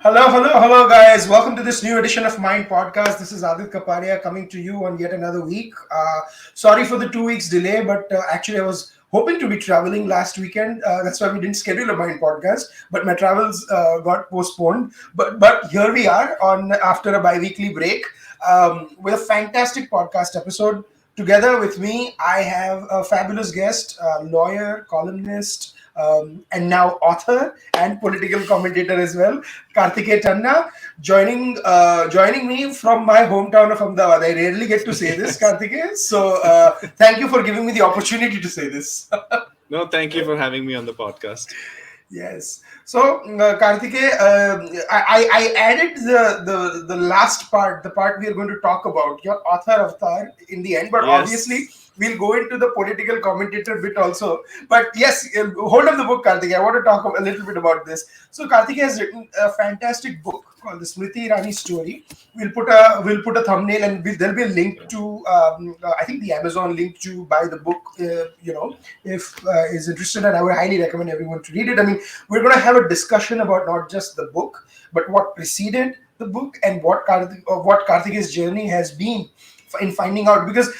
Hello, guys. Welcome to this new edition of Mind Podcast. This is Aadit Kapadia coming to you on yet another week. Sorry for the 2 weeks delay, but actually, I was hoping to be traveling last weekend. That's why we didn't schedule a Mind Podcast, but my travels got postponed. But here we are on after a bi-weekly break with a fantastic podcast episode. Together with me, I have a fabulous guest, lawyer, columnist, and now author and political commentator as well, Kartikeya Tanna, joining me from my hometown of Ahmedabad. I rarely get to say this, Yes. Kartikeya. So thank you for giving me the opportunity to say this. No, thank you for having me on the podcast. Yes. So, Kartikeya, I added the last part, the part we are going to talk about, your author avatar in the end, but obviously Yes. we'll go into the political commentator bit also. But yes, hold up the book, Kartikeya. I want to talk a little bit about this. So, Kartikeya has written a fantastic book called the Smriti Irani story. We'll put a thumbnail and there'll be a link to I think the Amazon link to buy the book. If is interested, and I would highly recommend everyone to read it. I mean, we're going to have a discussion about not just the book, but what preceded the book and what Kartikeya's journey has been in finding out. Because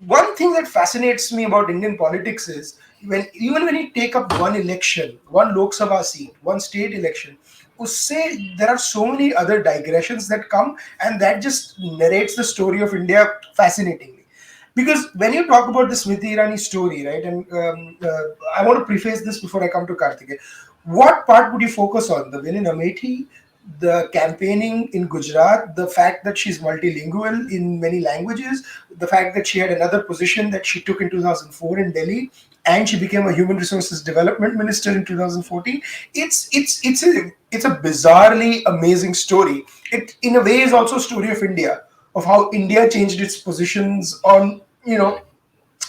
one thing that fascinates me about Indian politics is when you take up one election, one Lok Sabha seat, one state election, usse there are so many other digressions that come, and that just narrates the story of India fascinatingly. Because when you talk about the Smriti Irani story, right, and I want to preface this before I come to Kartikeya. What part would you focus on? The win in Amethi, the campaigning in Gujarat, the fact that she's multilingual in many languages, the fact that she had another position that she took in 2004 in Delhi, and she became a human resources development minister in 2014. It's a bizarrely amazing story. It in a way is also a story of India, of how India changed its positions on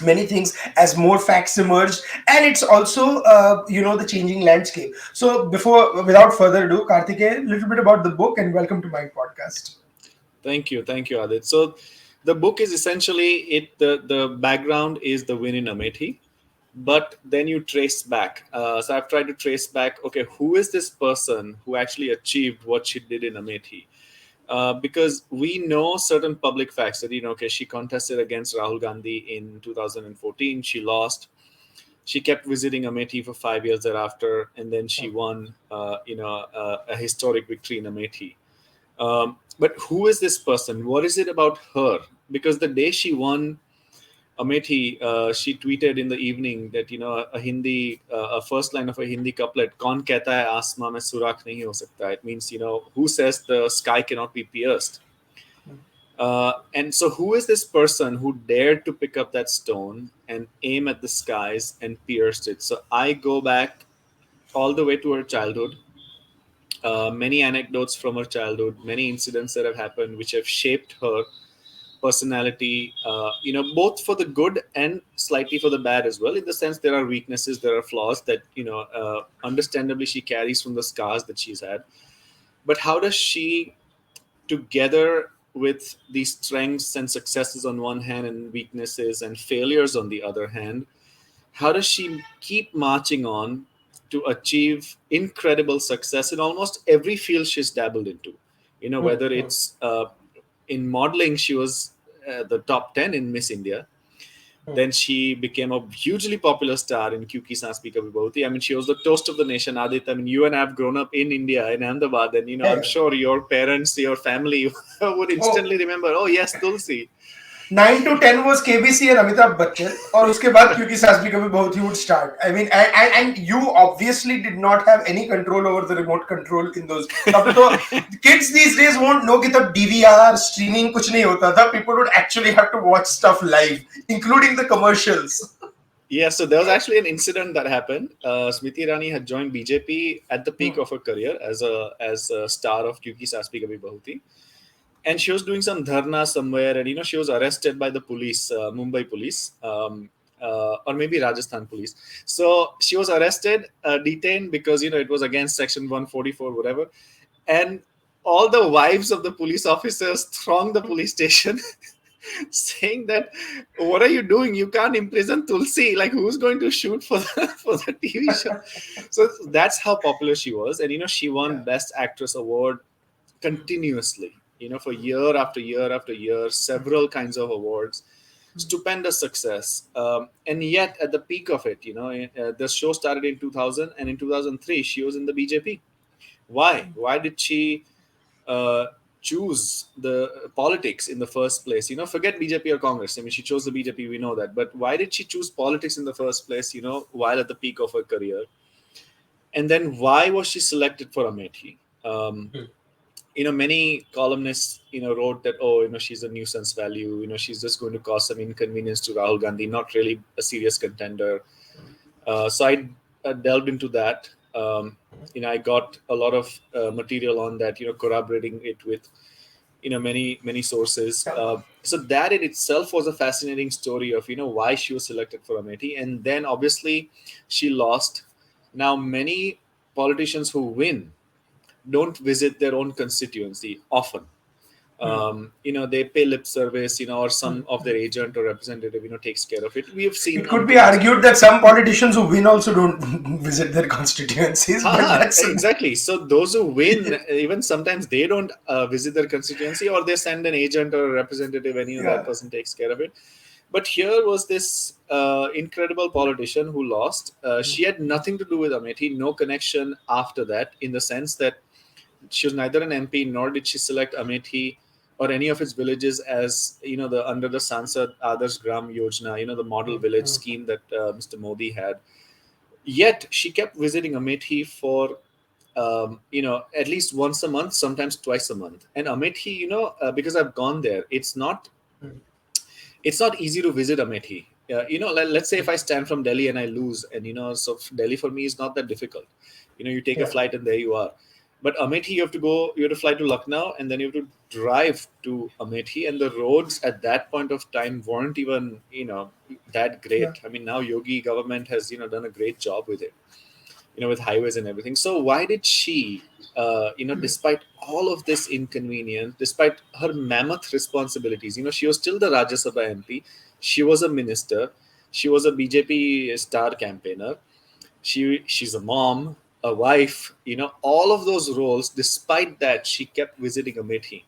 many things as more facts emerged, and it's also the changing landscape. So without further ado, Kartikeya, a little bit about the book, and welcome to my podcast. Thank you, Adit. So, the book is essentially the background is the win in Amethi, but then you trace back. So I've tried to trace back. Okay, who is this person who actually achieved what she did in Amethi? Because we know certain public facts that okay, she contested against Rahul Gandhi in 2014. She lost. She kept visiting Amethi for 5 years thereafter, and then she won, a historic victory in Amethi. But who is this person? What is it about her? Because the day she won Amethi, she tweeted in the evening that a first line of a Hindi couplet, "Kaun kehta hai asma mein surakh nahi ho sakta." It means who says the sky cannot be pierced. And so, who is this person who dared to pick up that stone and aim at the skies and pierced it? So I go back all the way to her childhood, many anecdotes from her childhood, many incidents that have happened which have shaped her personality, both for the good and slightly for the bad as well. In the sense, there are weaknesses, there are flaws that, understandably she carries from the scars that she's had. But how does she, together with these strengths and successes on one hand and weaknesses and failures on the other hand, how does she keep marching on to achieve incredible success in almost every field she's dabbled into? Whether it's in modeling, she was the top 10 in Miss India. Then she became a hugely popular star in Kyuki Saans Bhi Kabhi Bahu Thi. I mean, she was the toast of the nation, Adit. I mean, you and I have grown up in India, in Ahmedabad, and Yeah, I'm yeah. sure your parents, your family would Oh, instantly remember, oh yes, Tulsi. 9 to 10 was KBC and Amitabh Bachchan, और उसके बाद क्योंकि सास भी कभी बहुत ही would start. I mean, and you obviously did not have any control over the remote control in those. तब तो kids these days won't know कि तब DVR streaming कुछ नहीं होता था. People would actually have to watch stuff live, including the commercials. Yeah, so there was actually an incident that happened. Smriti Irani had joined BJP at the peak of her career as a star of Kyuki Saas Bhi Kabhi Bahu Thi. And she was doing some dharna somewhere, and she was arrested by the police, Mumbai police, or maybe Rajasthan police. So she was arrested, detained because it was against Section 144, whatever, and all the wives of the police officers thronged the police station saying that, what are you doing? You can't imprison Tulsi. Like, who's going to shoot for the for the TV show? So that's how popular she was. And she won Yeah. Best Actress award continuously, for year after year after year, several kinds of awards. Stupendous success. And yet at the peak of it, the show started in 2000, and in 2003 she was in the BJP. Why did she uh, choose the politics in the first place? Forget BJP or Congress. I mean, she chose the BJP, we know that. But why did she choose politics in the first place, while at the peak of her career? And then why was she selected for Amethi? Many columnists, wrote that, oh, she's a nuisance value, she's just going to cause some inconvenience to Rahul Gandhi, not really a serious contender. So I delved into that. I got a lot of material on that, corroborating it with many sources. Yeah. So that in itself was a fascinating story of why she was selected for Amethi, and then obviously she lost. Now many politicians who win don't visit their own constituency often. They pay lip service, or some of their agent or representative, takes care of it. We have seen It could be umpteen argued that some politicians who win also don't visit their constituencies, but that's exactly. So those who win, even sometimes they don't visit their constituency, or they send an agent or a representative, and that yeah. person takes care of it. But here was this incredible politician who lost. She had nothing to do with Amethi, no connection after that, in the sense that she was neither an MP nor did she select Amethi or any of its villages as the under the Sansad Adarsh Gram Yojana, the model village scheme that Mr. Modi had. Yet she kept visiting Amethi for at least once a month, sometimes twice a month. And Amethi, because I've gone there, it's not easy to visit Amethi. Let's say if I stand from Delhi and I lose, and so Delhi for me is not that difficult. You take a Yeah. flight and there you are. But Amethi, you have to fly to Lucknow, and then you have to drive to Amethi, and the roads at that point of time weren't even that Yeah. great. I mean, now Yogi government has done a great job with it, with highways and everything. So why did she, despite all of this inconvenience, despite her mammoth responsibilities, she was still the Rajya Sabha MP, she was a minister, she was a BJP star campaigner, she's a mom, a wife, all of those roles. Despite that, she kept visiting Amethi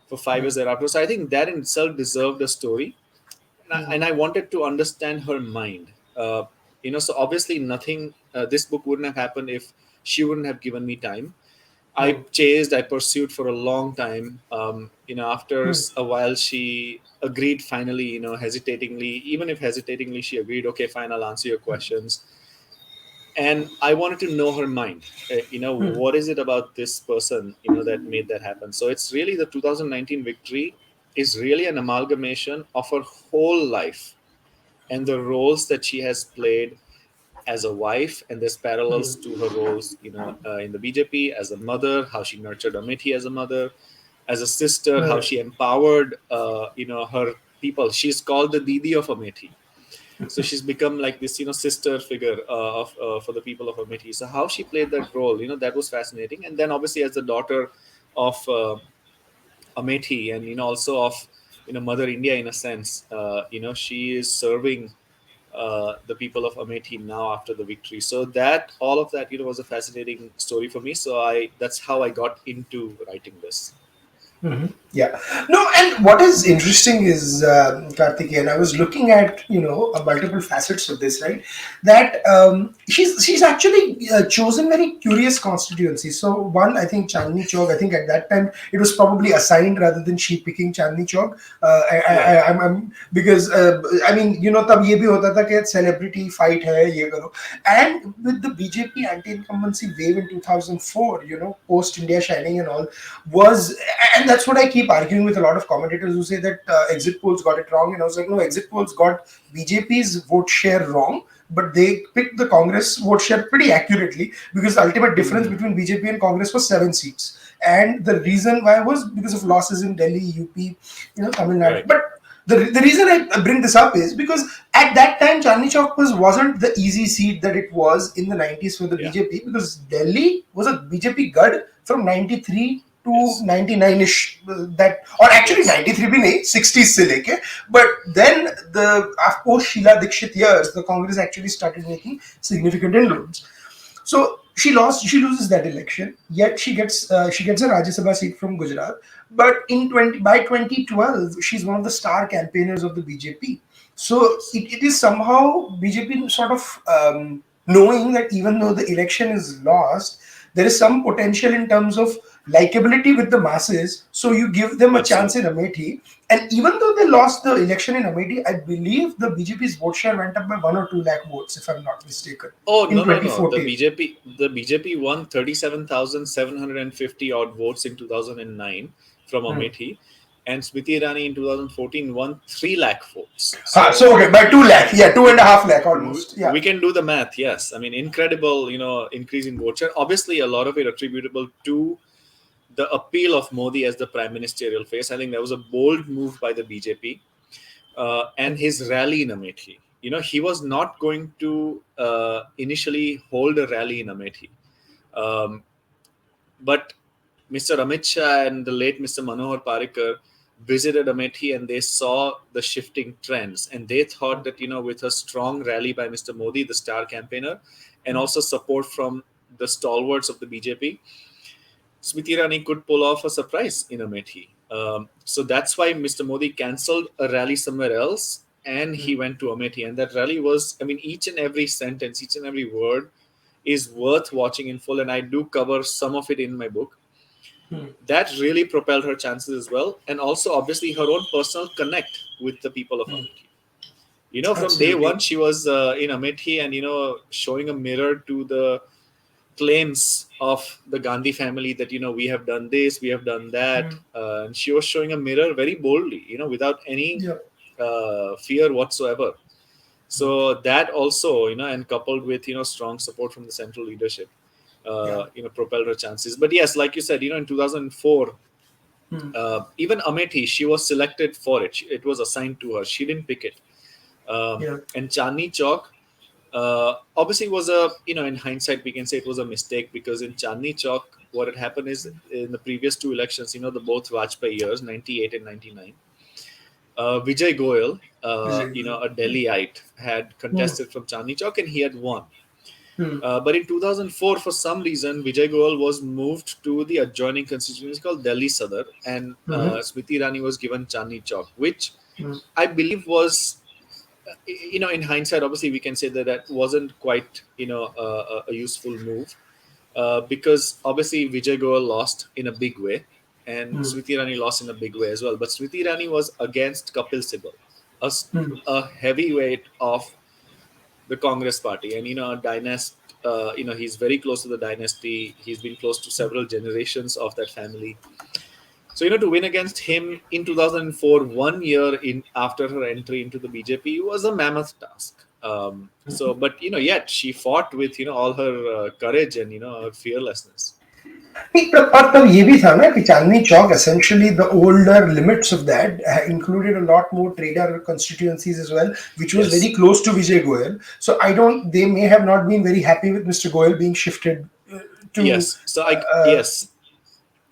for 5 years thereafter. So I think that in itself deserved a story, and I wanted to understand her mind. So obviously nothing. This book wouldn't have happened if she wouldn't have given me time. I pursued for a long time. After a while, she agreed finally. Hesitatingly, even if hesitatingly, she agreed. Okay, fine, I'll answer your questions. And I wanted to know her mind. What is it about this person, that made that happen? So it's really the 2019 victory is really an amalgamation of her whole life and the roles that she has played as a wife, and there's parallels to her roles, in the BJP, as a mother, how she nurtured Amethi as a mother, as a sister, how Right. she empowered, her people. She's called the Didi of Amethi. So she's become like this, sister figure of for the people of Amethi. So how she played that role, that was fascinating. And then obviously as the daughter of Amethi, and also of Mother India in a sense, she is serving the people of Amethi now after the victory. So that all of that was a fascinating story for me. So that's how I got into writing this. Yeah. No, and what is interesting is, Kartikeya, and I was looking at, multiple facets of this, right? That she's actually chosen very curious constituencies. So one, I think Chandni Chowk. I think at that time it was probably assigned rather than she picking Chandni Chowk. Right. I'm because I mean, तब ये भी होता था कि celebrity fight है ये करो. And with the BJP anti-incumbency wave in 2004, post India Shining and all, was, and that's what I keep arguing with a lot of commentators who say that exit polls got it wrong. And I was like, no, exit polls got BJP's vote share wrong, but they picked the Congress vote share pretty accurately, because the ultimate difference between BJP and Congress was 7 seats. And the reason why was because of losses in Delhi, UP, Tamil Nadu. Right. But the reason I bring this up is because at that time Chandni Chowk wasn't the easy seat that it was in the 90s for the Yeah. BJP, because Delhi was a BJP gud from 93 to Yes. 99ish, that, or actually Yes. 93 bhi nahi, 60s se leke. But then the post Sheila Dikshit years, the Congress actually started making significant inroads. So she loses that election. Yet she gets a Rajya Sabha seat from Gujarat. But by 2012, she's one of the star campaigners of the BJP. So Yes. it is somehow BJP sort of knowing that even though the election is lost, there is some potential in terms of likability with the masses. So you give them a chance in Absolutely. Amethi. And even though they lost the election in Amethi, I believe the BJP's vote share went up by 1 or 2 lakh votes, if I'm not mistaken, Oh, in no, no, no. 2014. The BJP won 37,750 odd votes in 2009 from Hmm. Amethi, and Smriti Irani in 2014 won 3 lakh votes. So So okay, by 2 lakh, yeah, 2.5 lakh we, almost, yeah, we can do the math. Yes, I mean, incredible, increase in vote share. Obviously, a lot of it attributable to the appeal of Modi as the prime ministerial face. I think that was a bold move by the BJP, and his rally in Amethi. He was not going to initially hold a rally in Amethi, um, but Mr. Amit Shah and the late Mr. Manohar Parikar visited Amethi and they saw the shifting trends, and they thought that with a strong rally by Mr. Modi, the star campaigner, and also support from the stalwarts of the BJP, Smriti Irani could pull off a surprise in Amethi. So that's why Mr. Modi cancelled a rally somewhere else and he went to Amethi. And that rally was, I mean, each and every sentence, each and every word is worth watching in full. And I do cover some of it in my book. That really propelled her chances as well. And also, obviously, her own personal connect with the people of Amethi. From day absolutely, one, she was in Amethi and, showing a mirror to the claims of the Gandhi family that we have done this, we have done that, and she was showing a mirror very boldly, without any yeah, fear whatsoever. So that also, and coupled with strong support from the central leadership, yeah, propelled her chances. But yes, like you said, in 2004. Even Amethi, she was selected for it. It was assigned to her. She didn't pick it. yeah, And Chandni Chowk, obviously was a in hindsight we can say it was a mistake, because in Chandni Chowk what had happened is in the previous two elections, the both Vajpayee years, 98 and 99, Vijay Goyal, a Delhiite, had contested from Chandni Chowk and he had won. But in 2004, for some reason, Vijay Goyal was moved to the adjoining constituency called Delhi Sadar, and Smriti Irani was given Chandni Chowk, which I believe was, in hindsight, obviously we can say that that wasn't quite, a useful move, because obviously Vijay Goyal lost in a big way, and Smriti Irani lost in a big way as well. But Smriti Irani was against Kapil Sibal, a heavyweight of the Congress party, and a dynast. He's very close to the dynasty. He's been close to several generations of that family. So to win against him in 2004, 1 year in after her entry into the BJP, was a mammoth task. But yet she fought with all her courage and her fearlessness. और तब ये भी था ना कि Chandni Chowk essentially the older limits of that included a lot more trader constituencies as well, which was very Yes, close to Vijay Goyal. So they may have not been very happy with Mr. Goyal being shifted to yes. So I uh, yes,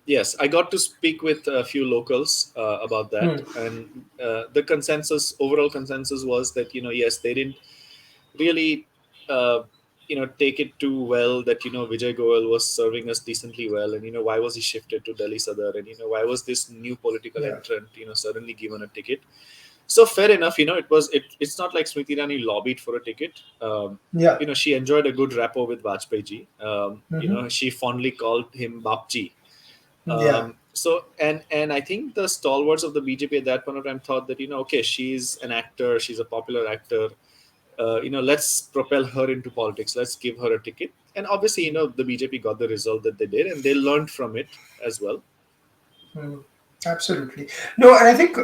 yes, I got to speak with a few locals about that, and the overall consensus was that yes, they didn't really take it too well that Vijay Goyal was serving us decently well, and why was he shifted to Delhi Sadar, and why was this new political yeah, entrant suddenly given a ticket. So fair enough, it's not like Smriti Irani lobbied for a ticket. yeah, She enjoyed a good rapport with Vajpayee ji. mm-hmm. She fondly called him Bapji. Yeah, And I think the stalwarts of the BJP at that point of time thought that okay, she's an actor, she's a popular actor, let's propel her into politics, let's give her a ticket. And obviously the BJP got the result that they did, and they learned from it as well. absolutely. No, and I think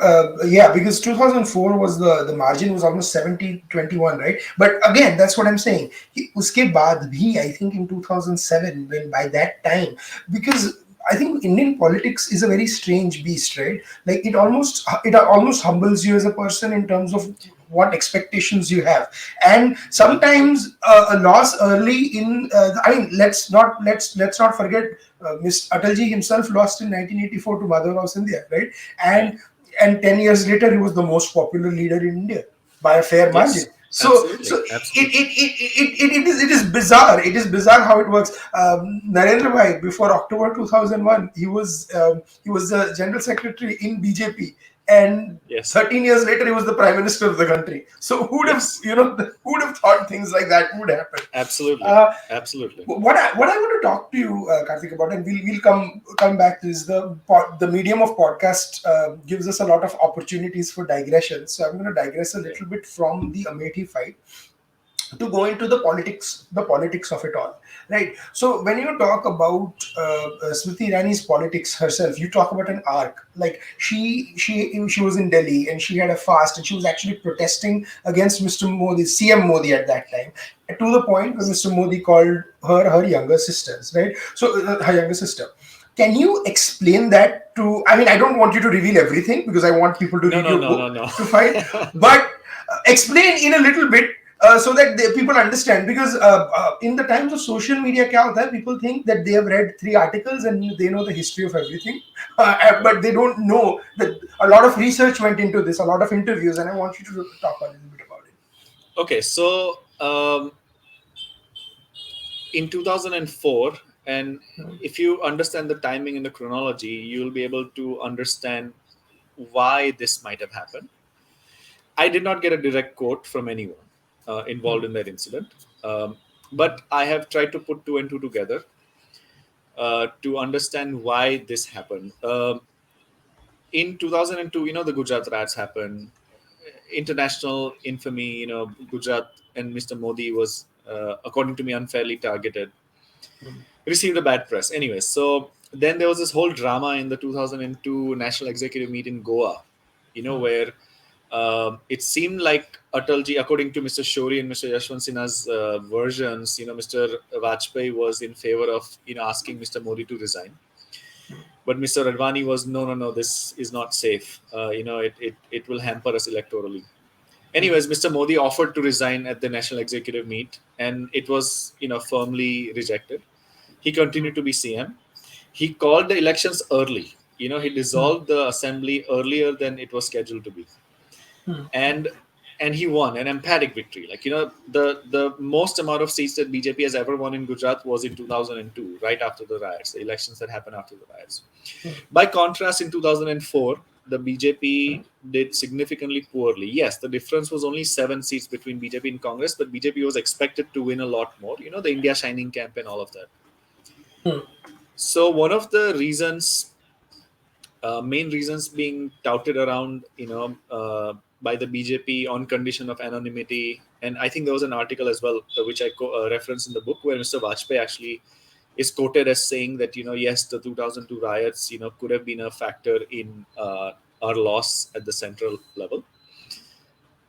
yeah, because 2004 was the margin was almost 70-21, right? But again, that's what I'm saying. Uske baad bhi, I think in 2007, when by that time, because I think Indian politics is a very strange beast, right? Like it almost humbles you as a person in terms of what expectations you have. And sometimes a loss early in I mean, let's not forget, Mr. Atalji himself lost in 1984 to Madhav Sindhya, right? Right. And 10 years later, he was the most popular leader in India by a fair margin. Yes. So Absolutely. Absolutely. it is bizarre. It is bizarre how it works. Narendra Bhai, before October 2001, he was the general secretary in BJP, and Yes. 13 years later, he was the prime minister of the country. So Yes. who would have thought things like that would happen? Absolutely. Uh, Absolutely. what I want to talk to you, Karthik, about, and we'll come back to, is the medium of podcast gives us a lot of opportunities for digression. So I'm going to digress a Yeah. little bit from the Amethi fight to go into the politics of it all, right? So when you talk about Smriti Irani's politics herself, you talk about an arc. Like she was in Delhi and she had a fast, and she was actually protesting against Mr. Modi, CM Modi at that time, to the point where Yes. Mr. Modi called her younger sisters, right? So her younger sister. Can you explain that to? I mean, I don't want you to reveal everything because I want people to No, read no, your no, no, book no. to find, but explain in a little bit, so that people understand. Because in the times of social media, kya hota hai, people think that they have read three articles and they know the history of everything, Right. but they don't know that a lot of research went into this, a lot of interviews, and I want you to talk a little bit about it. Okay. So in 2004, and if you understand the timing and the chronology, you will be able to understand why this might have happened. I did not get a direct quote from anyone involved in that incident, but I have tried to put two and two together to understand why this happened. In 2002, the Gujarat riots happened. International infamy, Gujarat and Mr. Modi was, according to me, unfairly targeted, received a bad press. Anyway, so then there was this whole drama in the 2002 National Executive Meet in Goa, where it seemed like Atalji, according to Mr. Shori and Mr. Yashwant Sinha's versions, Mr. Vajpayee was in favor of, asking Mr. Modi to resign. But Mr. Advani was, no, no, no, this is not safe. It will hamper us electorally. Anyways, Mr. Modi offered to resign at the National Executive Meet, and it was, firmly rejected. He continued to be CM. He called the elections early. He dissolved the assembly earlier than it was scheduled to be, and he won an emphatic victory. Like, the most amount of seats that BJP has ever won in Gujarat was in 2002, right after the riots, the elections that happened after the riots. By contrast, in 2004, the BJP did significantly poorly. Yes, the difference was only 7 seats between BJP and Congress, but BJP was expected to win a lot more. The India Shining campaign, all of that. So one of the reasons, main reasons being touted around, by the BJP on condition of anonymity, and I think there was an article as well, which I referenced in the book, where Mr. Vajpayee actually is quoted as saying that, yes, the 2002 riots, could have been a factor in our loss at the central level.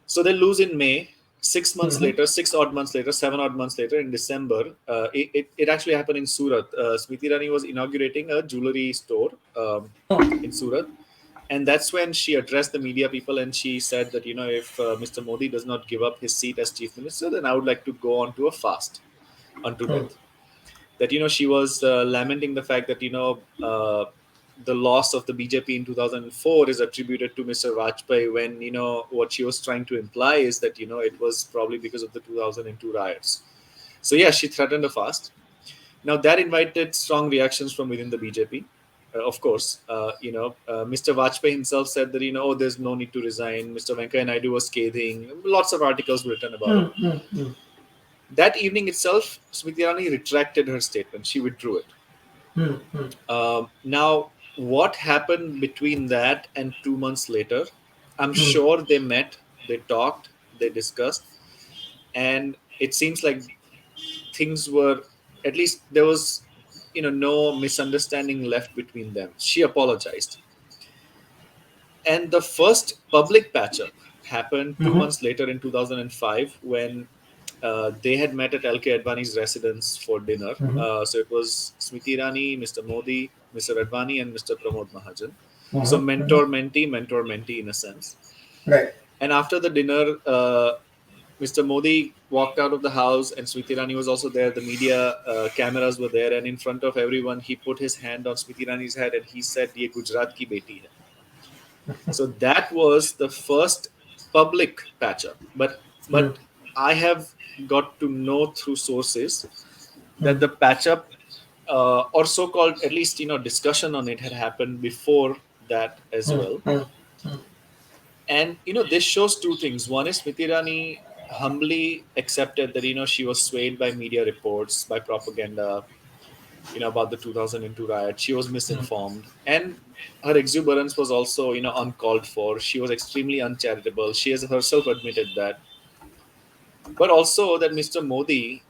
So they lose in May. 6 months later, 6 odd months later, 7 odd months later, in December, it actually happened in Surat. Smriti Irani was inaugurating a jewelry store in Surat. And that's when she addressed the media people, and she said that, if Mr. Modi does not give up his seat as chief minister, then I would like to go on to a fast unto death. That, she was lamenting the fact that, the loss of the BJP in 2004 is attributed to Mr. Vajpayee, when, what she was trying to imply is that, it was probably because of the 2002 riots. So yeah, she threatened a fast. Now that invited strong reactions from within the BJP. Of course, Mr. Vajpayee himself said that, oh, there's no need to resign. Mr. Venkaiah Naidu was scathing. Lots of articles written about it. That evening itself, Smriti Irani retracted her statement. She withdrew it. Now, what happened between that and 2 months later? I'm sure they met, they talked, they discussed, and it seems like things were, at least there was, no misunderstanding left between them. She apologized, and the first public patch up happened 2 months later in 2005, when they had met at LK Advani's residence for dinner. So it was Smriti Irani, Mr. Modi, Mr. Advani, and Mr. Pramod Mahajan. So mentor mentee in a sense. Right. And after the dinner, Mr. Modi walked out of the house, and Smriti Irani was also there. The media cameras were there, and in front of everyone, he put his hand on Smriti Irani's head and he said, "Ye Gujarat ki beti hai." So that was the first public patch up. Hmm. But I have got to know through sources Hmm. that the patch up or so-called at least discussion on it had happened before that as Hmm. well. Hmm. And this shows two things. One is Smriti Irani humbly accepted that she was swayed by media reports, by propaganda, about the 2002 riot. She was misinformed, and her exuberance was also uncalled for. She was extremely uncharitable. She has herself admitted that. But also that Mr. Modi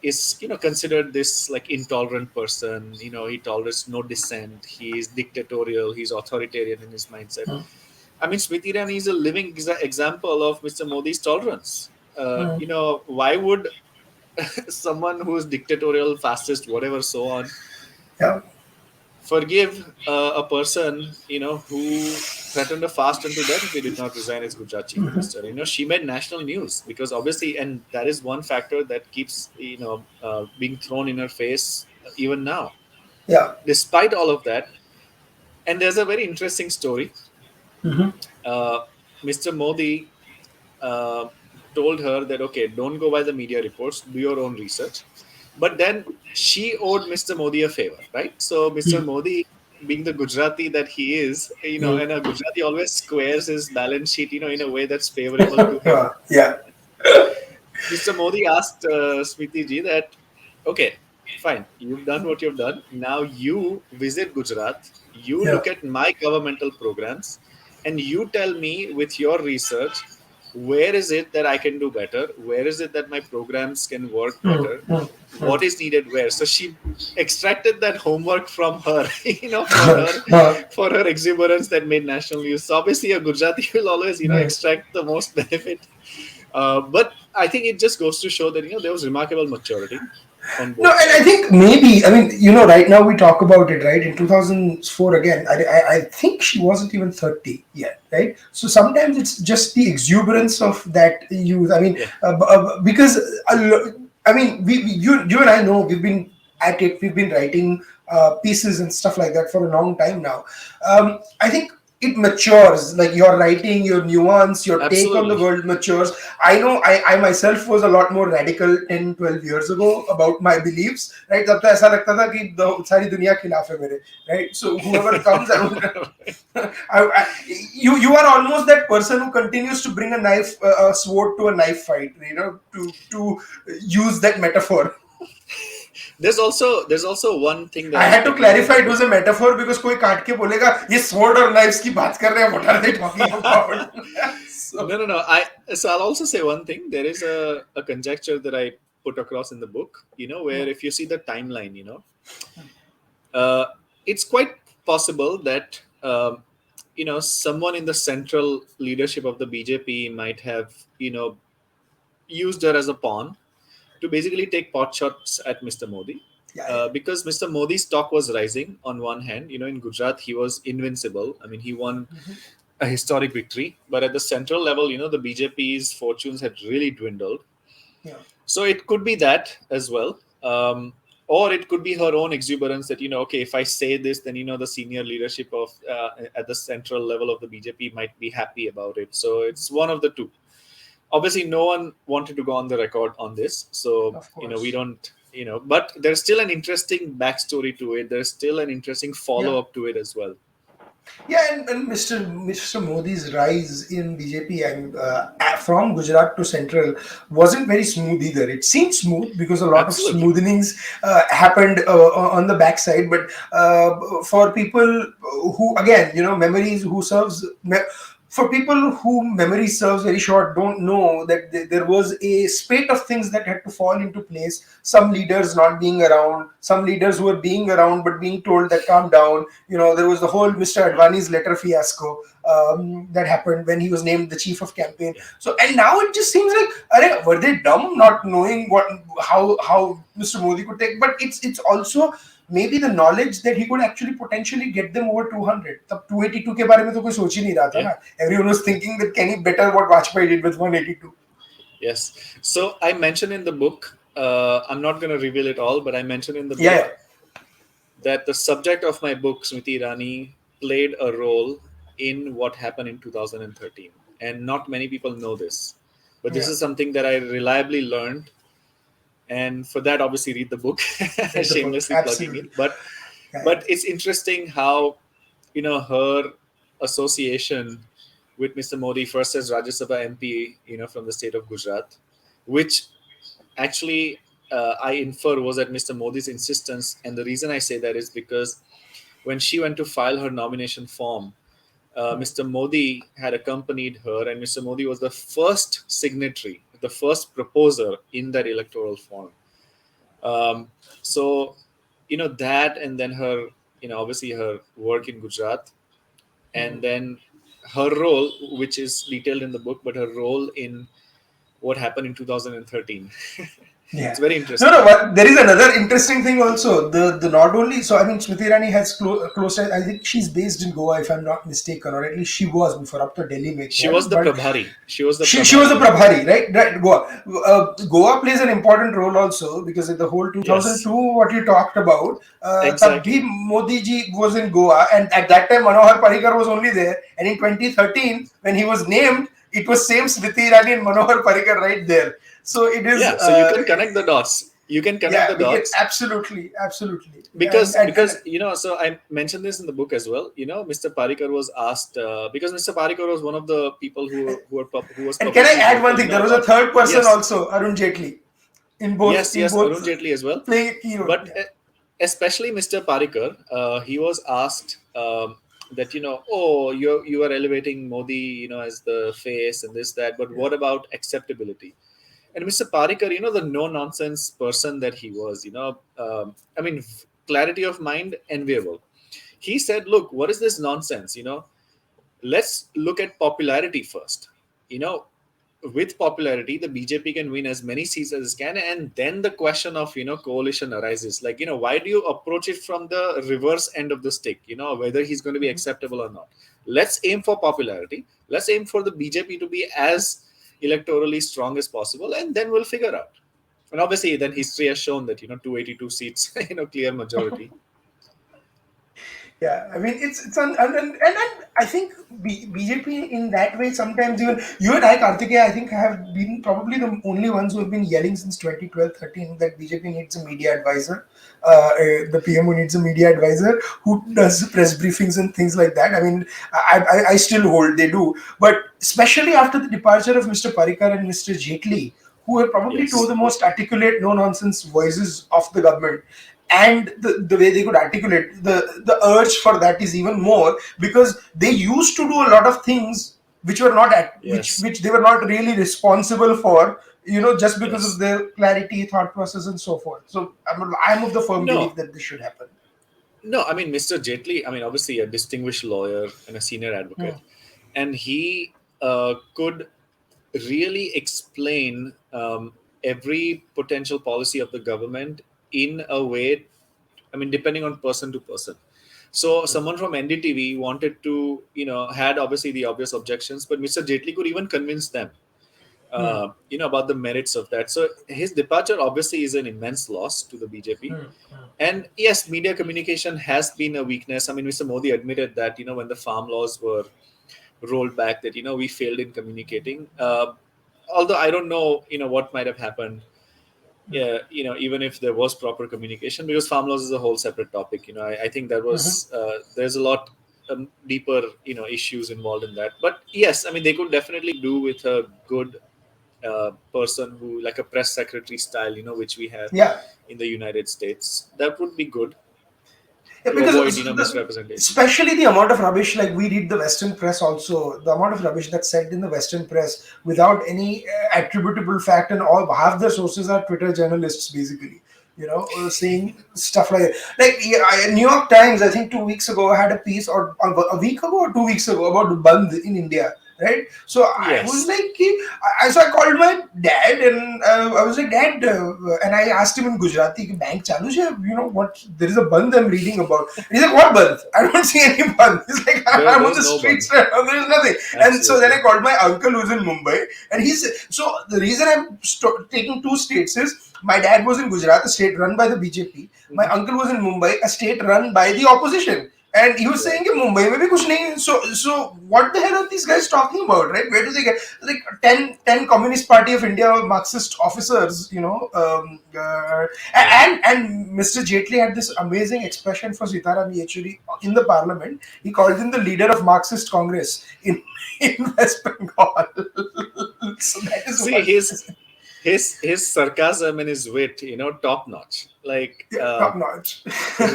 is considered this like intolerant person. He tolerates no dissent. He is dictatorial. He's authoritarian in his mindset. I mean, Smriti Irani is a living example of Mr. Modi's tolerance. Hmm. Why would someone who is dictatorial, fascist, whatever, so on, Yeah. forgive a person who threatened to fast unto death if he did not resign as Gujarat chief minister? She made national news because obviously, and that is one factor that keeps being thrown in her face even now. Yeah. Despite all of that, and there's a very interesting story. Hmm. uh, Mr. Modi uh, told her that, okay, don't go by the media reports, do your own research. But then she owed Mr. Modi a favor, right? So Mr. Modi, being the Gujarati that he is, and a Gujarati always squares his balance sheet, in a way that's favorable to him. Yeah. Mr. Modi asked Smriti ji that, okay, fine, you've done what you've done. Now you visit Gujarat, you Yeah. look at my governmental programs, and you tell me with your research, where is it that I can do better? Where is it that my programs can work Hmm. better? Hmm. Hmm. What is needed where? So she extracted that homework from her, for her Uh, for her exuberance that made national news. So obviously a Gujarati will always, yeah. extract the most benefit. But I think it just goes to show that there was remarkable maturity on No, both and I sides. think maybe, I mean, right now we talk about it, right? In 2004, again, I think she wasn't even 30 yet, right? So sometimes it's just the exuberance of that youth. I mean, Yeah, because, I mean, you and I know we've been at it, we've been writing pieces and stuff like that for a long time now. I think it matures, like your writing, your nuance, your take on the absolutely. world matures. I know I myself was a lot more radical 10, 12 years ago about my beliefs, right? तब तो ऐसा लगता था कि सारी दुनिया खिलाफ है मेरे, right? So whoever comes, you are almost that person who continues to bring a knife, a sword to a knife fight, to use that metaphor. there's also one thing that I I had to speak about in clarify the it was book. a metaphor because कोई काट के बोलेगा ये sword और knives की बात कर रहे हैं, what are they talking about? So, No. So I'll also say one thing. There is a conjecture that I put across in the book, where if you see the timeline, uh, it's quite possible that someone in the central leadership of the BJP might have used her as a pawn to basically take pot shots at Mr. Modi. yeah, yeah. Because Mr. Modi's stock was rising on one hand, in Gujarat he was invincible. I mean, he won a historic victory, but at the central level, the BJP's fortunes had really dwindled. Yeah. So it could be that as well. Or it could be her own exuberance that, okay, if I say this, then, the senior leadership of at the central level of the BJP might be happy about it. So it's one of the two. Obviously, no one wanted to go on the record on this. So, Of we course. don't, but there's still an interesting backstory to it. There's still an interesting Yeah. follow up to it as well. Yeah, and Mr. Modi's rise in BJP and from Gujarat to Central wasn't very smooth either. It seemed smooth because a lot of Absolutely. smoothings happened on the backside. But for people who, again, memories who serves. For people who memory serves very short, don't know that there was a spate of things that had to fall into place. Some leaders not being around, some leaders who were being around but being told that calm down. There was the whole Mr. Advani's letter fiasco that happened when he was named the chief of campaign. Yeah. So, and now it just seems like, were they dumb not knowing how Mr. Modi could take? But it's also maybe the knowledge that he could actually potentially get them over 200. तब 282 के बारे में तो कोई सोच ही नहीं रहा था Yeah. ना. Everyone was thinking that can he better what Vajpayee did with 182. Yes. So I mentioned in the book, I'm not going to reveal it all, but I mentioned in the book Yeah, that the subject of my book, Smriti Irani, played a role in what happened in 2013. And not many people know this. But this yeah. is something that I reliably learned. And for that, obviously, read the book. Read the book. Shamelessly plugging it. Absolutely. But it's interesting how, her association with Mr. Modi, first as Rajya Sabha MP, from the state of Gujarat, which actually I infer was at Mr. Modi's insistence. And the reason I say that is because when she went to file her nomination form, Mr. Modi had accompanied her, and Mr. Modi was the first signatory, the first proposer in that electoral form. So, that, and then her, obviously her work in Gujarat, and then her role, which is detailed in the book, but her role in what happened in 2013. It's Yeah. very No, interesting. no, but there is another interesting thing also. The not only, so I mean, Smriti Irani has close ties. I think she's based in Goa, if I'm not mistaken, or at least she was before up to Delhi में She गया. was the But Prabhari. She was the she was the Prabhari. Prabhari, right? Right, Goa. Goa plays an important role also because in the whole Yes, 2002, what you talked about, tab bhi exactly. Modi ji was in Goa, and at that time Manohar Parrikar was only there. And in 2013, when he was named, it was same Smriti Irani and Manohar Parrikar right there. So it is, Yeah, so you can connect the dots. You can connect the yeah, we can dots absolutely, absolutely, because and so I mentioned this in the book as well. Mr. Parikar was asked because Mr. Parikar was one of the people who was and can I publicly add one vocal. thing? There was a About third person yes, also, Arun Jaitley, yes, in yes, both Arun Jaitley as well. playing a key role. But especially Mr. Parikar, he was asked that oh, you are elevating Modi, as the face and this that, but Yeah. what about acceptability? And Mr. Parikar, the no nonsense person that he was, I mean, clarity of mind enviable. He said, look, what is this nonsense? Let's look at popularity first. You know, with popularity, the BJP can win as many seats as it can, and then the question of coalition arises. Like why do you approach it from the reverse end of the stick? Whether he's going to be acceptable or not. Let's aim for popularity. Let's aim for the BJP to be as electorally strong as possible, and then we'll figure out. And obviously, then history has shown that 282 seats, clear majority. Yeah, I mean it's and I think BJP in that way sometimes even you and I Kartikeya I think have been probably the only ones who have been yelling since 2012-13 that BJP needs a media advisor, the PMO needs a media advisor who does press briefings and things like that. I mean I still hold they do, but especially after the departure of Mr. Parikar and Mr. Jaitley, who are probably two of Yes, the most articulate no nonsense voices of the government, and the way they could articulate the urge for that is even more because they used to do a lot of things which were not at yes, which they were not really responsible for, just because of yes. their clarity, thought process, and so forth. So I'm of the firm belief No, that this should happen. no. I mean, Mr. Jaitley. I mean, obviously, a distinguished lawyer and a senior Hmm. advocate, and he could really explain every potential policy of the government in a way. I mean, depending on person to person. So someone from NDTV wanted to, had obviously the obvious objections, but Mr. Jaitley could even convince them, Hmm. about the merits of that. So his departure obviously is an immense loss to the BJP. Hmm. And yes, media communication has been a weakness. I mean, Mr. Modi admitted that, when the farm laws were rolled back, that, we failed in communicating. Although I don't know, what might have happened. Yeah, even if there was proper communication, because farm laws is a whole separate topic. I think that Hmm. was there's a lot deeper, issues involved in that. But yes, I mean, they could definitely do with a good person who, like a press secretary style, which we have Yeah. in the United States. That would be good Yeah, to because avoid, the, misrepresentation. especially the amount of rubbish, like we read the Western press also, the amount of rubbish that's said in the Western press without any attributable fact, and all half the sources are Twitter journalists basically, saying stuff like yeah, New York Times, I think 2 weeks ago had a piece, or a week ago or 2 weeks ago, about Bandh in India. right? So I was Yes. like, so I called my dad and I was like, Dad, and I asked him in Gujarati, "Ki bank chalu hai? You know what? There is a bandh I'm reading about." And he's like, "What bandh? I don't see any bandh." He's like, "I'm on There's the no streets bun. right now. There's nothing." And so then Absolutely. I called my uncle who's in Mumbai, and he's so the reason I'm taking two states is my dad was in Gujarat, a state run by the BJP. My Hmm. uncle was in Mumbai, a state run by the opposition. And he was saying Right. कि Mumbai में भी कुछ नहीं है. So what the hell are these guys talking about, right? Where do they get like ten Communist Party of India Marxist officers, you know? Right. And Mr. Jaitley had this amazing expression for Sitaram Yechuri in the parliament. He called him the leader of Marxist Congress in in West Bengal. So that is See, what. his sarcasm and his wit, top notch. Like, Yeah, top notch.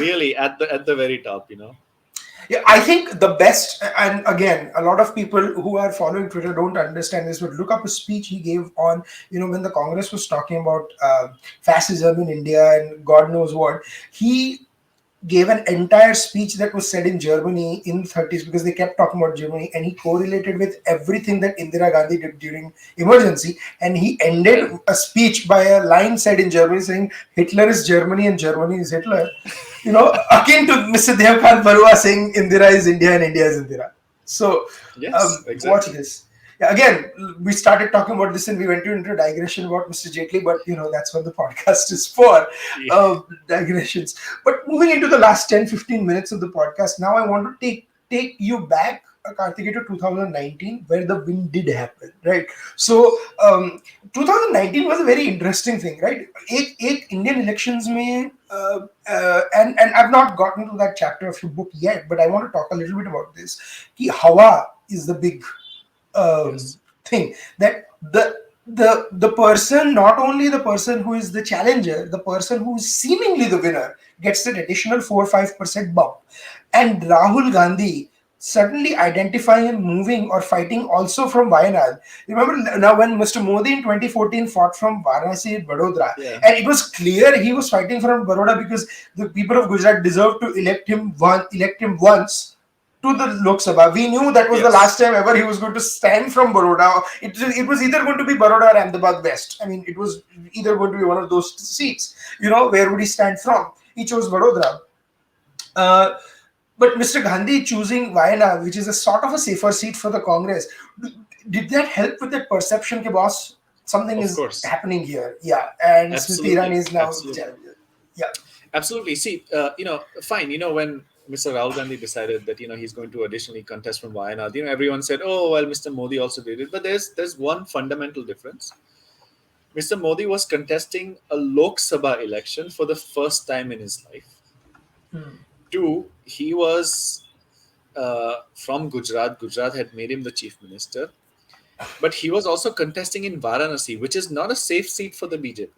really at the very top. Yeah, I think the best, and again, a lot of people who are following Twitter don't understand this, but look up a speech he gave on, when the Congress was talking about fascism in India and God knows what. He gave an entire speech that was said in Germany in the 30s because they kept talking about Germany, and he correlated with everything that Indira Gandhi did during emergency, and he ended Yeah. a speech by a line said in Germany saying Hitler is Germany and Germany is Hitler, akin to Mr. Devkant Barua saying Indira is India and India is Indira. So Yes. watch Exactly. this. Yeah, again, we started talking about this and we went into a digression about Mr. Jaitley, but that's what the podcast is for, Yeah. digressions. But moving into the last 10-15 minutes of the podcast, now I want to take you back, Kartikeya, to 2019, where the win did happen, right? So 2019 was a very interesting thing, right? एक Indian elections में and I've not gotten to that chapter of your book yet, but I want to talk a little bit about this. कि हवा is the big Yes. thing, that the person, not only the person who is the challenger, the person who is seemingly the winner gets that additional 4 or 5% bump. And Rahul Gandhi suddenly identifying and moving or fighting also from Wayanad. Remember now when Mr. Modi in 2014 fought from Varanasi and Vadodara, Yeah. and it was clear he was fighting from Baroda because the people of Gujarat deserved to elect him once to the Lok Sabha. We knew that was the Yes. last time ever he was going to stand from Baroda. It was either going to be Baroda or Ahmedabad West. I mean, it was either going to be one of those seats. Where would he stand from? He chose Vadodara. Uh, but Mr. Gandhi choosing Wayanad, which is a sort of a safer seat for the Congress, did that help with that perception, ke boss, something Of is course. happening here? Yeah, and Smriti Irani Absolutely. is now the Absolutely. challenger. Yeah. Absolutely. See, fine. When Mr. Rahul Gandhi decided that he's going to additionally contest from Wayanad, everyone said, "Oh, well, Mr. Modi also did it." But there's one fundamental difference. Mr. Modi was contesting a Lok Sabha election for the first time in his life. Two, he was from Gujarat. Gujarat had made him the chief minister, but he was also contesting in Varanasi, which is not a safe seat for the BJP.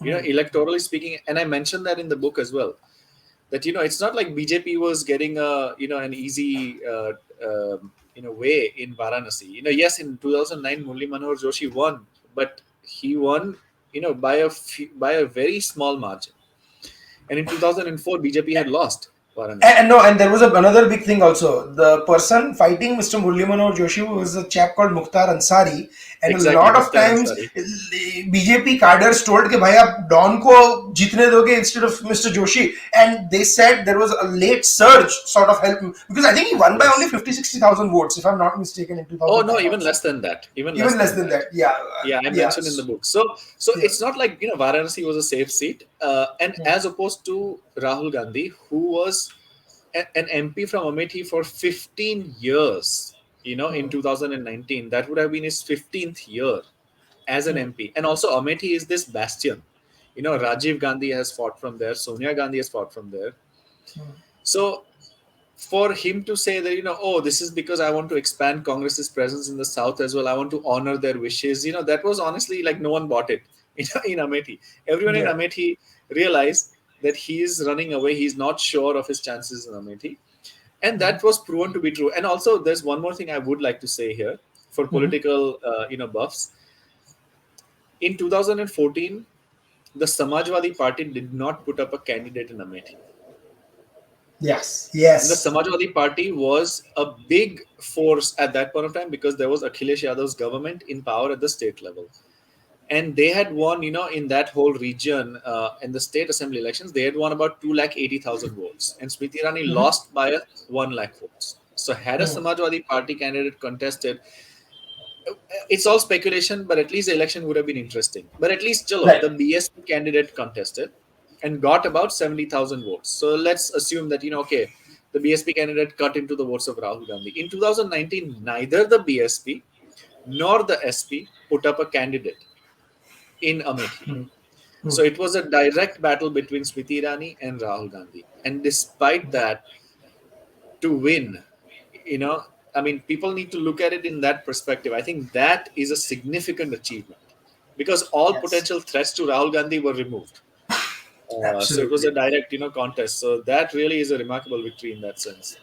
Electorally speaking, and I mentioned that in the book as well. That it's not like BJP was getting an easy way in Varanasi. Yes, in 2009 Murliman Joshi won, but he won by a very small margin. And in 2004 BJP had lost Varanasi. And no, and there was another big thing also. The person fighting Mr. Murliman Joshi was a chap called Mukhtar Ansari, and a Exactly, lot of Mukhtar times Ansari. BJP cadres told कि भाई आप Don को जीतने दोगे instead of Mr. Joshi, and they said there was a late surge sort of help because I think he won by only Yes. 50-60,000 votes if I'm not mistaken in Oh no, 2009 even also. less than that. Even less Even less than than that. that, yeah, Yeah, I yeah, mentioned in the book. So yeah. it's not like Varanasi was a safe seat, and as opposed to Rahul Gandhi, who was an MP from Amethi for 15 years. In 2019, that would have been his 15th year as an MP. And also, Amethi is this bastion. Rajiv Gandhi has fought from there. Sonia Gandhi has fought from there. So for him to say that oh, this is because I want to expand Congress's presence in the south as well, I want to honor their wishes, that was honestly like no one bought it. In Amethi, everyone in Yeah. Amethi realized that he is running away, he's not sure of his chances in Amethi, and that was proven to be true. And also there's one more thing I would like to say here for political buffs. In 2014 the Samajwadi Party did not put up a candidate in Amethi. Yes, And the yes. Samajwadi Party was a big force at that point of time because there was Akhilesh Yadav's government in power at the state level. And they had won, in that whole region, in the state assembly elections, they had won about 2,80,000 votes. And Smriti Irani Mhm. lost by 1 lakh votes. So had a Mhm. Samajwadi Party candidate contested, it's all speculation, but at least the election would have been interesting. But at least, chalo, Right. the BSP candidate contested and got about 70,000 votes. So let's assume that, okay, the BSP candidate cut into the votes of Rahul Gandhi. In 2019, neither the BSP nor the SP put up a candidate in Amethi. So it was a direct battle between Smriti Irani and Rahul Gandhi. And despite that, to win, you know, I mean, people need to look at it in that perspective. I think that is a significant achievement because all Yes. potential threats to Rahul Gandhi were removed. So it was Absolutely. a direct, contest. So that really is a remarkable victory in that sense.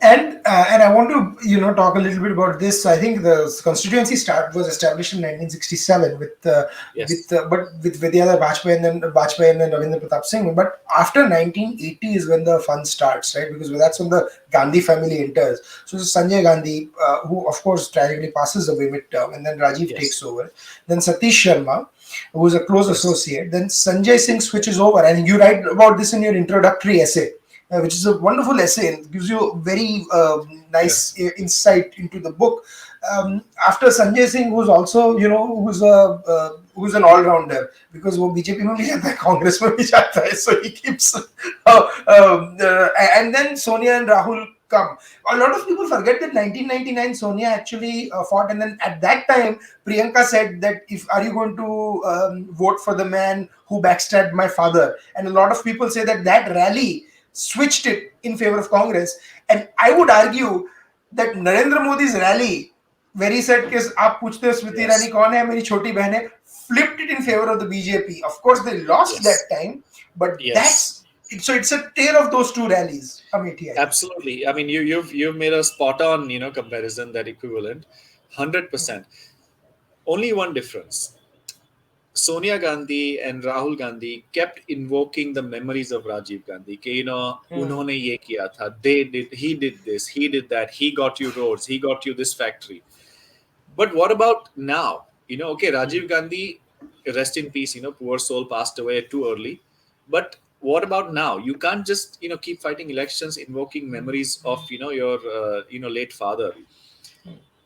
And I want to talk a little bit about this. So I think the constituency start was established in 1967 Yes. but with Vidyadhar Bajpayee and then Ravindra Pratap Singh. But after 1980 is when the fun starts, right? Because that's when the Gandhi family enters. So it's Sanjay Gandhi, who of course tragically passes away mid-term, and then Rajiv Yes. takes over. Then Satish Sharma, who was a close Yes. associate. Then Sanjay Singh switches over, and you write about this in your introductory essay, which is a wonderful essay and gives you a very Yeah. nice insight into the book. After Sanjay Singh, who's also who's an all-rounder, because वो BJP में भी जाता है, कांग्रेस में भी जाता है, so he keeps and then Sonia and Rahul come. A lot of people forget that 1999 Sonia actually fought, and then at that time Priyanka said that, if are you going to vote for the man who backstabbed my father? And a lot of people say that that rally switched it in favor of Congress. And I would argue that Narendra Modi's rally, where he said कि आप पूछते हो Smriti Irani Yes. कौन है, मेरी छोटी बहन है, flipped it in favor of the BJP. Of course, they lost that Yes. time, but Yes. that's so it's a tale of those two rallies, Amethi, I think. Absolutely. I mean, you've made a spot on, comparison, that equivalent, 100%. Only one difference. Sonia Gandhi and Rahul Gandhi kept invoking the memories of Rajiv Gandhi. कि, उन्होंने ये किया था, he did this, he did that, he got you roads, he got you this factory. But what about now? Okay, Rajiv Gandhi, rest in peace, poor soul, passed away too early. But what about now? You can't just, keep fighting elections, invoking memories of, your, late father.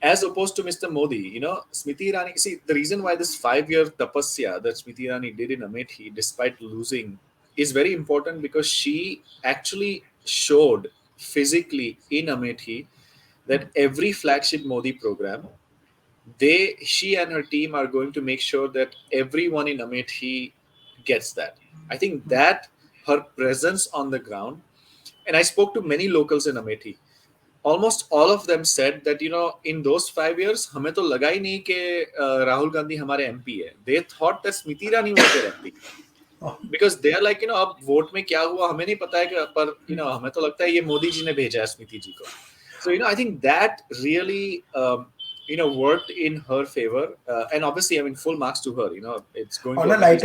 As opposed to Mr. Modi, Smriti Irani. See, the reason why this 5 year tapasya that Smriti Irani did in Amethi, despite losing, is very important because she actually showed physically in Amethi that every flagship Modi program, she and her team are going to make sure that everyone in Amethi gets that. I think that her presence on the ground, and I spoke to many locals in Amethi, almost all of them said that in those 5 years हमें तो लगा ही नहीं कि राहुल गांधी हमारे MP है. They thought that Smriti Irani was their MP because they are like, अब vote में क्या हुआ हमें नहीं पता है पर हमें तो लगता है ये मोदी जी ने भेजा है स्मृति जी को. So I think that really worked in her favor, and obviously, I mean, full marks to her. It's going to Amethi's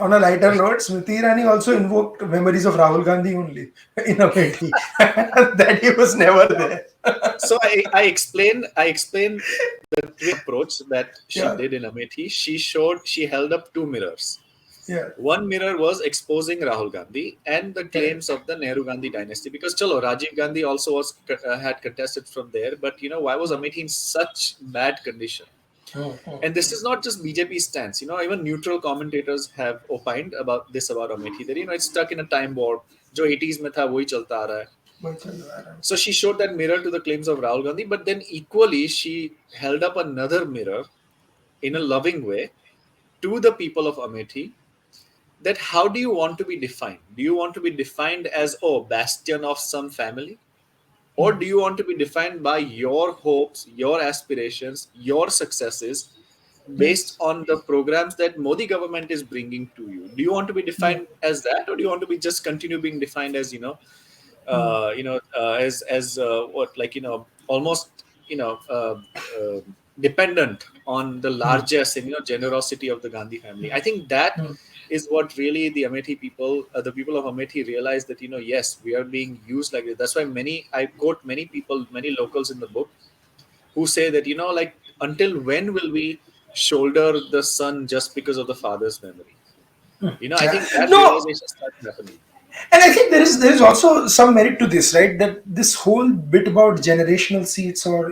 On a lighter note, Smriti Irani also invoked memories of Rahul Gandhi only in Amethi, that he was never there. So I explained the twin approach that she Yeah, did in Amethi. She held up two mirrors. yeah, One mirror was exposing Rahul Gandhi and the correct. claims of the Nehru Gandhi dynasty, because chalo, Rajiv Gandhi also had contested from there, but why was Amethi in such bad condition? And this is not just BJP stance. Even neutral commentators have opined about Amethi, that it's stuck in a time warp. जो 80s में था वही चलता आ रहा है. So she showed that mirror to the claims of Rahul Gandhi, but then equally she held up another mirror in a loving way to the people of Amethi, that how do you want to be defined? Do you want to be defined as, bastion of some family? Or do you want to be defined by your hopes, your aspirations, your successes, based Yes. on the programs that Modi government is bringing to you? Do you want to be defined as that, or do you want to be just continue being defined as as what, like almost dependent on the largesse and generosity of the Gandhi family. I think that is what really the Amethi people, the people of Amethi, realize that yes, we are being used like this. That's why I quote many people, many locals in the book, who say that like, until when will we shoulder the son just because of the father's memory? I Yeah. think that No, realization started happening. and I think there is also some merit to this, right? That this whole bit about generational seats or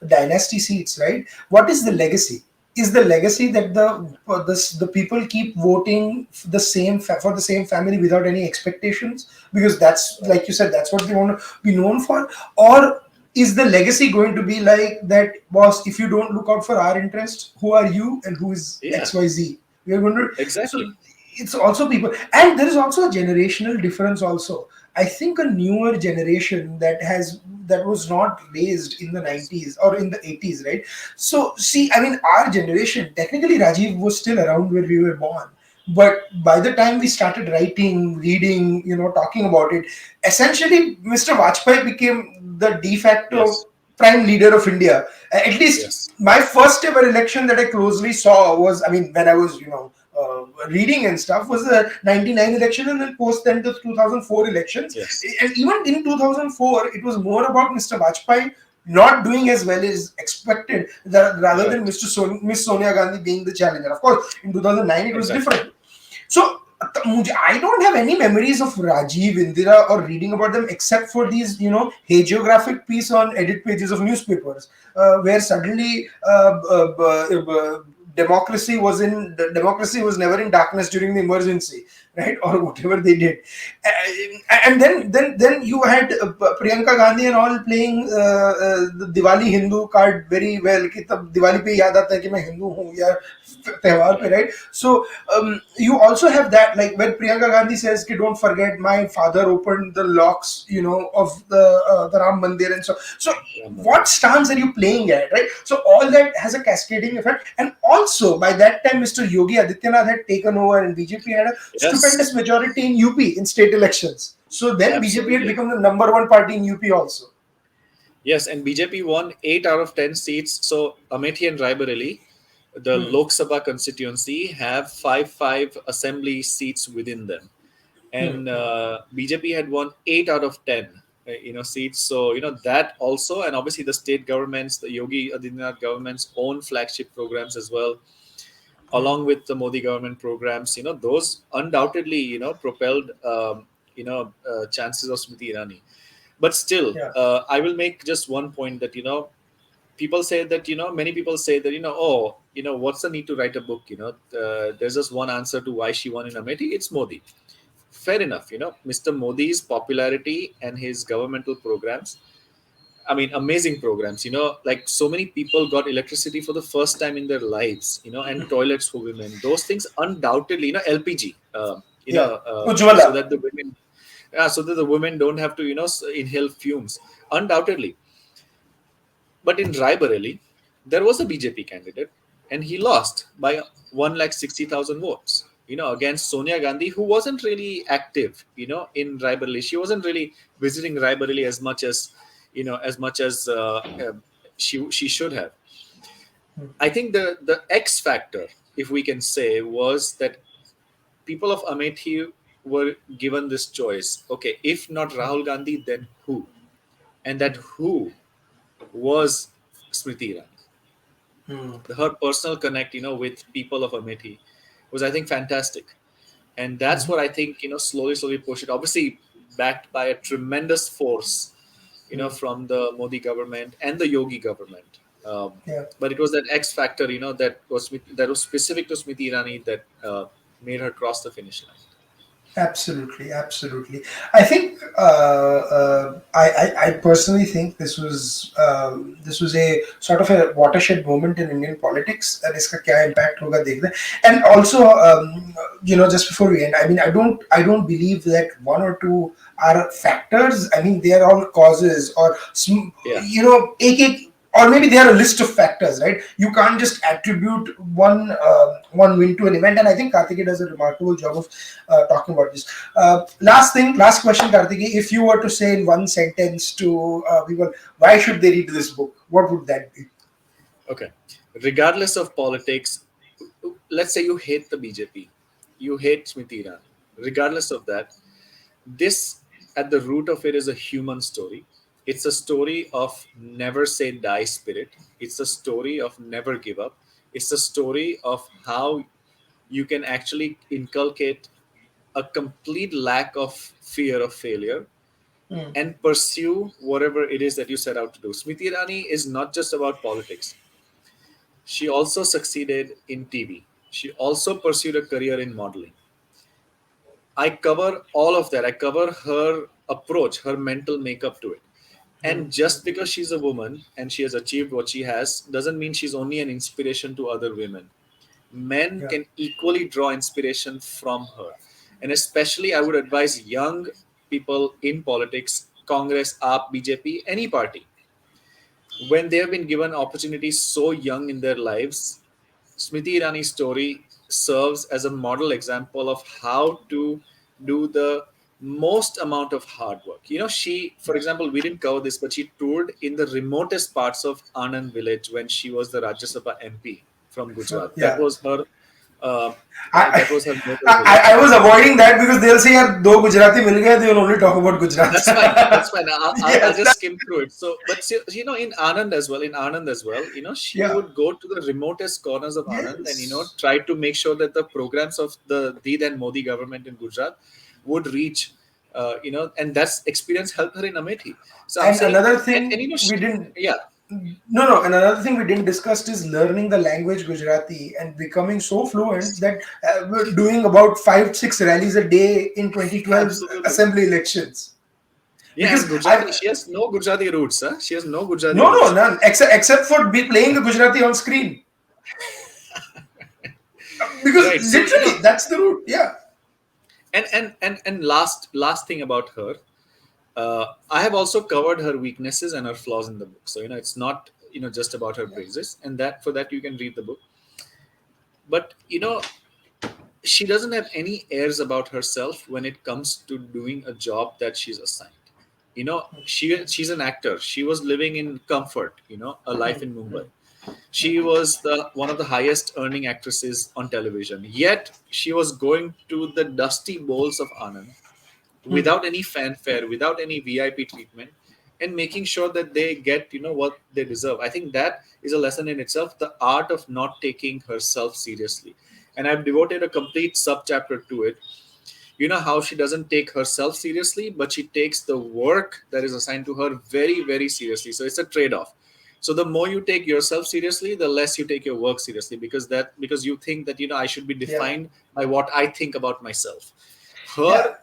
dynasty seats, right? What is the legacy? Is the legacy that the people keep voting for the same family without any expectations, because that's, like you said, that's what they want to be known for, or is the legacy going to be like that, boss? If you don't look out for our interest, who are you and who is Yeah, XYZ? We are going to. So exactly. it's also people, and there is also a generational difference also. I think a newer generation that was not raised in the Yes. 90s or in the 80s, right? So see, I mean, our generation, technically Rajiv was still around where we were born, but by the time we started writing, reading, talking about it, essentially Mr. Vajpayee became the de facto Yes. prime leader of India. At least Yes. my first ever election that I closely saw was, I mean, when I was, reading and stuff, was the 99 election, and then post then the 2004 elections. Yes. And even in 2004, it was more about Mr. Vajpayee not doing as well as expected, rather than Right. Miss Sonia Gandhi being the challenger. Of course, in 2009 it was Exactly. different. So I don't have any memories of Rajiv, Indira, or reading about them except for these, hagiographic piece on edit pages of newspapers, where suddenly democracy was never in darkness during the emergency, right, or whatever they did. And then you had Priyanka Gandhi and all playing the Diwali Hindu card very well. कि तब दिवाली पे याद आता है कि मैं हिंदू हूँ या त्योहार पे, Right. right? So you also have that, like when Priyanka Gandhi says, "Ki don't forget, my father opened the locks, of the Ram Mandir," and so Ram what Mandir. stance are you playing at, right? So all that has a cascading effect, and also by that time, Mr. Yogi Adityanath had taken over, and BJP had a stupendous Yes. majority in UP in state elections. So then BJP had Absolutely. become the number one party in UP also. Yes, and BJP won 8 out of 10 seats. So Amethi and Raebareli, the Hmm. Lok Sabha constituency, have five assembly seats within them, Hmm. and BJP had won 8 out of 10, seats. So that also, and obviously the state governments, the Yogi Adityanath government's own flagship programs as well, along with the Modi government programs, those undoubtedly propelled chances of Smriti Irani. But still, Yeah. I will make just one point that people say that many people say that oh, what's the need to write a book? There's just one answer to why she won in Amethi. It's Modi. Fair enough. Mr. Modi's popularity and his governmental programs. I mean, amazing programs. Like so many people got electricity for the first time in their lives. And toilets for women. Those things undoubtedly. LPG. Yeah. So Ujwala. that the women, so that the women don't have to inhale fumes. Undoubtedly, but in Raebareli, there was a BJP candidate, and he lost by 160,000 votes. Against Sonia Gandhi, who wasn't really active. In Raebareli, she wasn't really visiting Raebareli as much as she should have. I think the X factor, if we can say, was that people of Amethi were given this choice. Okay, if not Rahul Gandhi, then who? And that who was Smriti Irani. Hmm. Her personal connect, with people of Amethi was, I think, fantastic. And that's Hmm. what I think, slowly pushed it. Obviously, backed by a tremendous force, Hmm. from the Modi government and the Yogi government. Yeah. But it was that X factor, that was specific to Smriti Irani that made her cross the finish line. Absolutely, absolutely. I think I personally think this was a sort of a watershed moment in Indian politics. And इसका क्या impact होगा देखते हैं. And also, just before we end, I mean, I don't believe that one or two are factors. I mean, they are all causes, or Yeah. एक or maybe they are a list of factors, right? You can't just attribute one win to an event, and I think Kartikeya does a remarkable job of talking about this. Last question, Kartikeya. If you were to say in one sentence to people, why should they read this book? What would that be? Okay. Regardless of politics, let's say you hate the BJP, you hate Smriti Irani. Regardless of that, this at the root of it is a human story. It's a story of never say die spirit. It's a story of never give up. It's a story of how you can actually inculcate a complete lack of fear of failure Hmm. and pursue whatever it is that you set out to do. Smriti Irani is not just about politics. She also succeeded in TV. She also pursued a career in modeling. I cover all of that. I cover her approach, her mental makeup to it. Hmm. And just because she's a woman and she has achieved what she has doesn't mean she's only an inspiration to other women. Men Yeah. can equally draw inspiration from her. And especially, I would advise young people in politics, Congress, AAP, BJP, any party, when they have been given opportunities so young in their lives, Smriti Irani's story serves as a model example of how to do the most amount of hard work. You know, she, for Yeah. example, we didn't cover this, but she toured in the remotest parts of Anand village when she was the Rajya Sabha MP from Gujarat. That Yeah. was her. Uh, I, that was her natal I village. was avoiding that because they'll say, "यार दो गुजराती मिल गए," they will only talk about Gujarat. That's fine. That's fine. I'll Yes, just skim through it. So, but you know, in Anand as well, you know, she yeah, would go to the remotest corners of Anand and, you know, yes. try to make sure that the programs of the then Modi government in Gujarat would reach, you know, and that's experience helped her in Amethi. So I'm And saying, another and you thing know, we didn't, yeah, no, and another thing we didn't discuss is learning the language Gujarati and becoming so fluent that we're doing about 5, 6 rallies a day in 2012 absolutely. assembly elections. Yeah, and Because Gujarati, I, she has no Gujarati roots, huh? She has no Gujarati no, roots. none, except for playing the Gujarati on screen. Because Right. So, you know, literally, that's the route. Yeah. and last thing about her, I have also covered her weaknesses and her flaws in the book. So, you know, it's not, you know, just about her Yeah. praises, and that for that you can read the book. But, you know, she doesn't have any airs about herself when it comes to doing a job that she's assigned. You know, she's an actor. She was living in comfort, you know, a life in Mumbai. She was the one of the highest earning actresses on television. Yet she was going to the dusty bowls of Anand Hmm. without any fanfare, without any VIP treatment, and making sure that they get, you know, what they deserve. I think that is a lesson in itself, the art of not taking herself seriously. And I've devoted a complete subchapter to it. You know how she doesn't take herself seriously, but she takes the work that is assigned to her very, very seriously. So it's a trade-off. So the more you take yourself seriously, the less you take your work seriously, because you think that, you know, I should be Yeah. defined by what I think about myself. Yeah. Her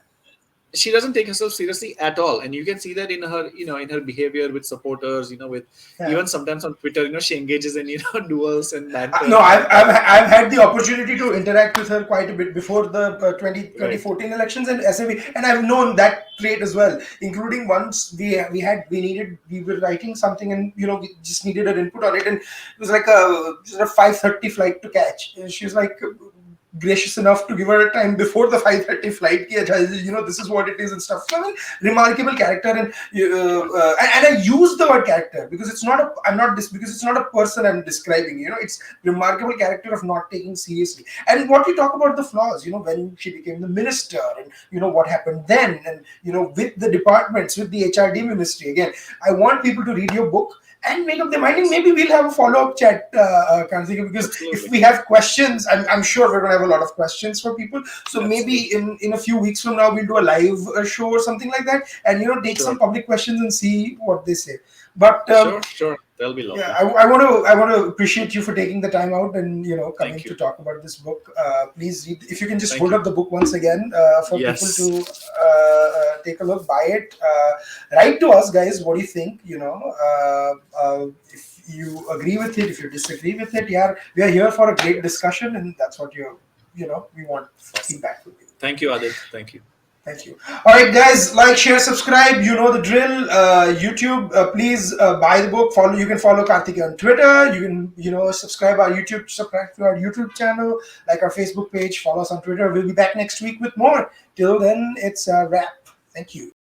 She doesn't take herself seriously at all, and you can see that in her, you know, in her behavior with supporters, you know, with Yeah. even sometimes on Twitter, you know, she engages in, you know, duels and banter No, and all of that. I've had the opportunity to interact with her quite a bit before the Right. 2014 elections and SAV, and I've known that trait as well. Including once we were writing something, and we just needed an input on it, and it was like a 5:30 flight to catch. And she was like gracious enough to give her a time before the 5:30 flight. Ki, "Acha, this is what it is," and stuff. So, I mean, remarkable character, and I use the word character because it's not a I'm not this because it's not a person I'm describing. It's remarkable character of not taking seriously. And what you talk about the flaws, when she became the minister, and what happened then, and with the departments, with the HRD ministry. Again, I want people to read your book and make up their mind, and maybe we'll have a follow-up chat, Kartikeya, because if Absolutely. we have questions, I'm sure we're going to have a lot of questions for people. So maybe Absolutely. in a few weeks from now, we'll do a live show or something like that, and take some Sure. public questions and see what they say. But Sure. That'll be yeah, lovely. I want to appreciate you for taking the time out and coming Thank to you. talk about this book. Please read, if you can just Thank hold you. up the book once again for people Yes. to take a look, buy it, write to us, guys. What do you think? If you agree with it, if you disagree with it, yeah, we are here for a great Yes. discussion, and that's what we want Awesome. feedback from you. Thank you, Adit. Thank you. Thank you. All right, guys, like, share, subscribe. You know the drill. YouTube, please buy the book. Follow. You can follow Kartikeya on Twitter. You can, subscribe to our YouTube channel, like our Facebook page. Follow us on Twitter. We'll be back next week with more. Till then, it's a wrap. Thank you.